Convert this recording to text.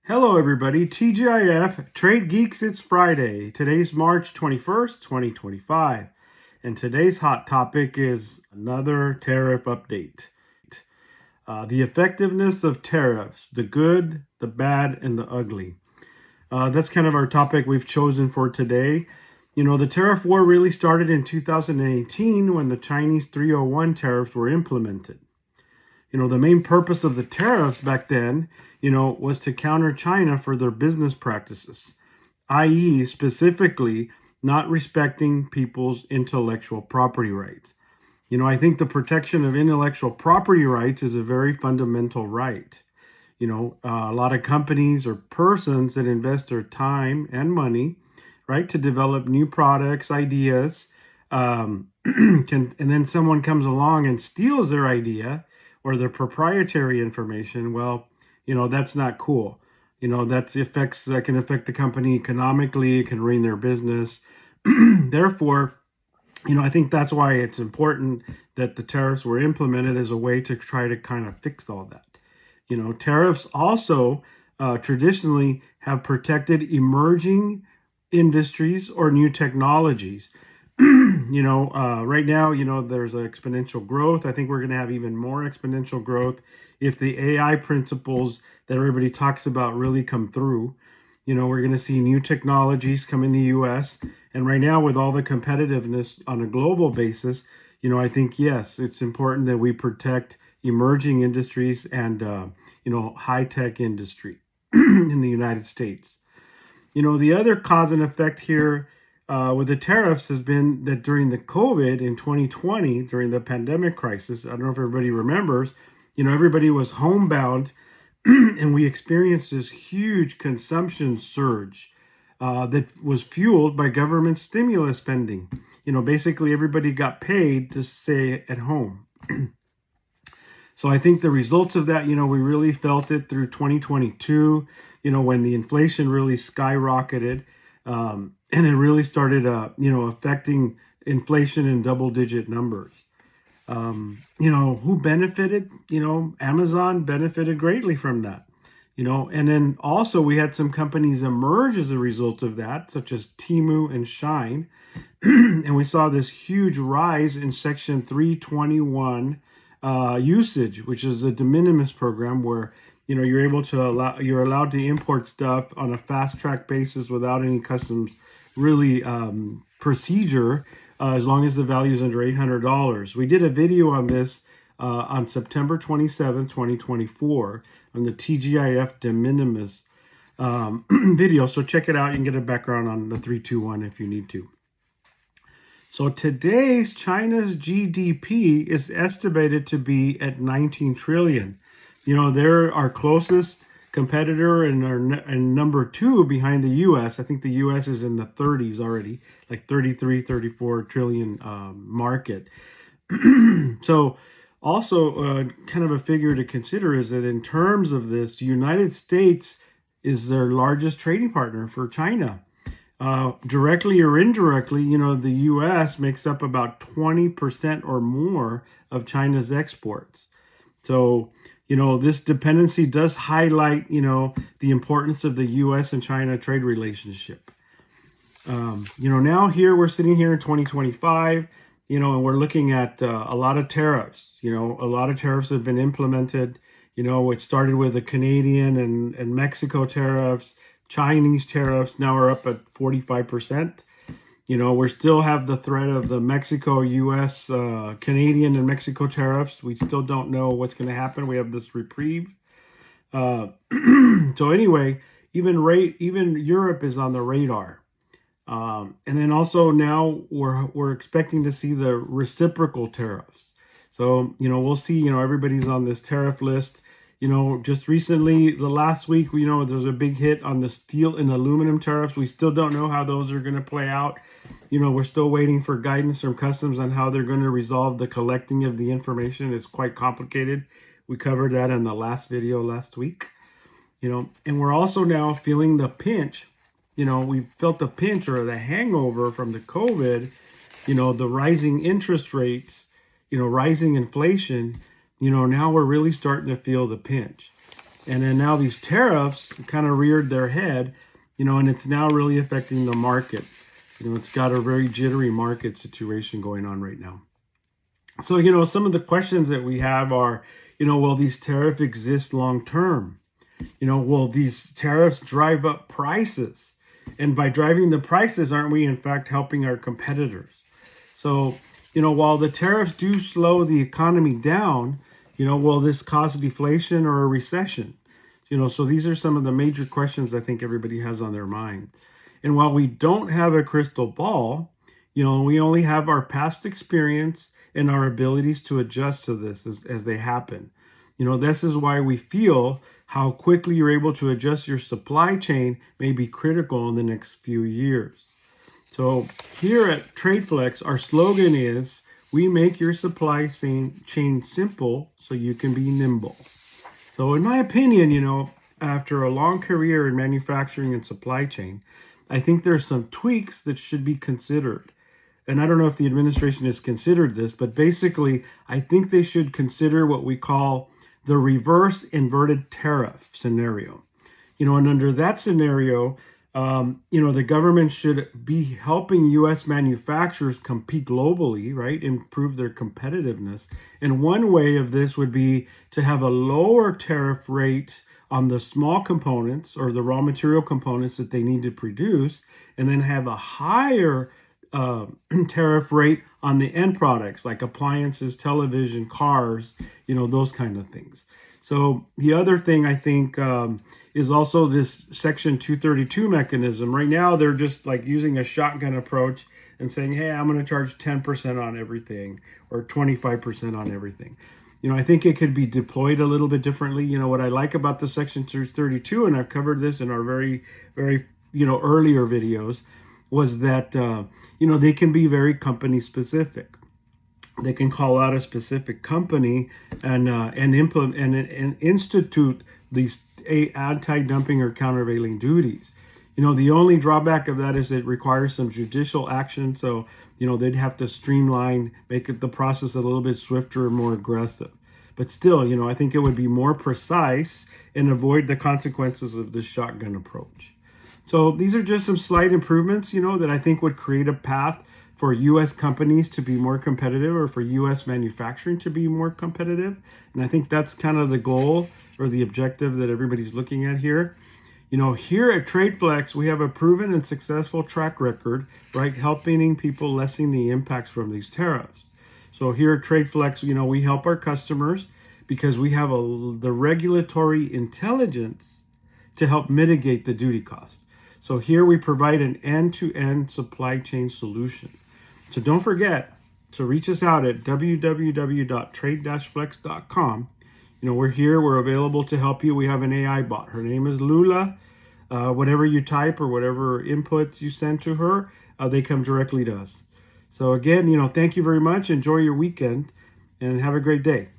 Hello, everybody. TGIF, Trade Geeks, it's Friday. Today's March 21st, 2025. And today's hot topic is another tariff update. The effectiveness of tariffs, the good, the bad, and the ugly. That's kind of our topic we've chosen for today. The tariff war really started in 2018 when the Chinese 301 tariffs were implemented. The main purpose of the tariffs back then, was to counter China for their business practices, i.e., specifically not respecting people's intellectual property rights. I think the protection of intellectual property rights is a very fundamental right. A lot of companies or persons that invest their time and money, right, to develop new products, ideas, and then someone comes along and steals their idea or their proprietary information. Well, that's not cool. That can affect the company economically. It can ruin their business. Therefore, I think that's why it's important that the tariffs were implemented as a way to try to kind of fix all that. Tariffs also traditionally have protected emerging industries or new technologies. Right now, there's exponential growth. I think we're going to have even more exponential growth if the AI principles that everybody talks about really come through. We're going to see new technologies come in the U.S. And right now, with all the competitiveness on a global basis, I think, yes, it's important that we protect emerging industries and, high-tech industry in the United States. The other cause and effect here with the tariffs has been that during the COVID in 2020, during the pandemic crisis, I don't know if everybody remembers, everybody was homebound and we experienced this huge consumption surge that was fueled by government stimulus spending. Basically everybody got paid to stay at home. So I think the results of that, we really felt it through 2022, when the inflation really skyrocketed. And it really started, affecting inflation in double-digit numbers. Who benefited? Amazon benefited greatly from that. And then also we had some companies emerge as a result of that, such as Temu and Shine. And we saw this huge rise in Section 321 usage, which is a de minimis program where you're allowed to import stuff on a fast track basis without any customs really procedure, as long as the value is under $800. We did a video on this on September 27, 2024, on the TGIF de minimis video. So check it out. You can get a background on the 321 if you need to. So today's China's GDP is estimated to be at 19 trillion. They're our closest competitor and number two behind the U.S. I think the U.S. is in the 30s already, like 33, 34 trillion market. So also kind of a figure to consider is that in terms of this, the United States is their largest trading partner for China. Directly or indirectly, the U.S. makes up about 20% or more of China's exports. So, this dependency does highlight, the importance of the U.S. and China trade relationship. Now we're sitting here in 2025, and we're looking at a lot of tariffs. A lot of tariffs have been implemented. It started with the Canadian and Mexico tariffs. Chinese tariffs now are up at 45%. We still have the threat of the Mexico, U.S., Canadian, and Mexico tariffs. We still don't know what's going to happen. We have this reprieve. So anyway, even Europe is on the radar. And then also now we're expecting to see the reciprocal tariffs. So, we'll see, everybody's on this tariff list. Just recently, the last week, there's a big hit on the steel and aluminum tariffs. We still don't know how those are going to play out. We're still waiting for guidance from customs on how they're going to resolve the collecting of the information. It's quite complicated. We covered that in the last video last week. And we're also now feeling the pinch. We felt the pinch or the hangover from the COVID, the rising interest rates, rising inflation. Now we're really starting to feel the pinch. And then now these tariffs kind of reared their head, and it's now really affecting the market. It's got a very jittery market situation going on right now. So, some of the questions that we have are, will these tariffs exist long term? Will these tariffs drive up prices? And by driving the prices, aren't we in fact helping our competitors? So, while the tariffs do slow the economy down, will this cause deflation or a recession? So these are some of the major questions I think everybody has on their mind. And while we don't have a crystal ball, we only have our past experience and our abilities to adjust to this as they happen. This is why we feel how quickly you're able to adjust your supply chain may be critical in the next few years. So here at TradeFlex, our slogan is, we make your supply chain simple so you can be nimble. So in my opinion, after a long career in manufacturing and supply chain, I think there's some tweaks that should be considered. And I don't know if the administration has considered this, but basically, I think they should consider what we call the reverse inverted tariff scenario. And under that scenario, the government should be helping U.S. manufacturers compete globally, right? Improve their competitiveness. And one way of this would be to have a lower tariff rate on the small components or the raw material components that they need to produce, and then have a higher tariff rate on the end products like appliances, television, cars, those kind of things. So the other thing I think is also this Section 232 mechanism. Right now, they're just like using a shotgun approach and saying, hey, I'm going to charge 10% on everything or 25% on everything. I think it could be deployed a little bit differently. What I like about the Section 232, and I've covered this in our very, very, earlier videos, was that, they can be very company specific. They can call out a specific company and implement and institute these anti-dumping or countervailing duties. The only drawback of that is it requires some judicial action. So, they'd have to streamline, make the process a little bit swifter and more aggressive. But still, I think it would be more precise and avoid the consequences of this shotgun approach. So these are just some slight improvements, that I think would create a path for U.S. companies to be more competitive, or for U.S. manufacturing to be more competitive. And I think that's kind of the goal or the objective that everybody's looking at here. Here at TradeFlex, we have a proven and successful track record, right, helping people lessen the impacts from these tariffs. So here at TradeFlex, we help our customers because we have the regulatory intelligence to help mitigate the duty cost. So here we provide an end-to-end supply chain solution. So don't forget to reach us out at www.trade-flex.com. We're here. We're available to help you. We have an AI bot. Her name is Lula. Whatever you type or whatever inputs you send to her, they come directly to us. So again, thank you very much. Enjoy your weekend and have a great day.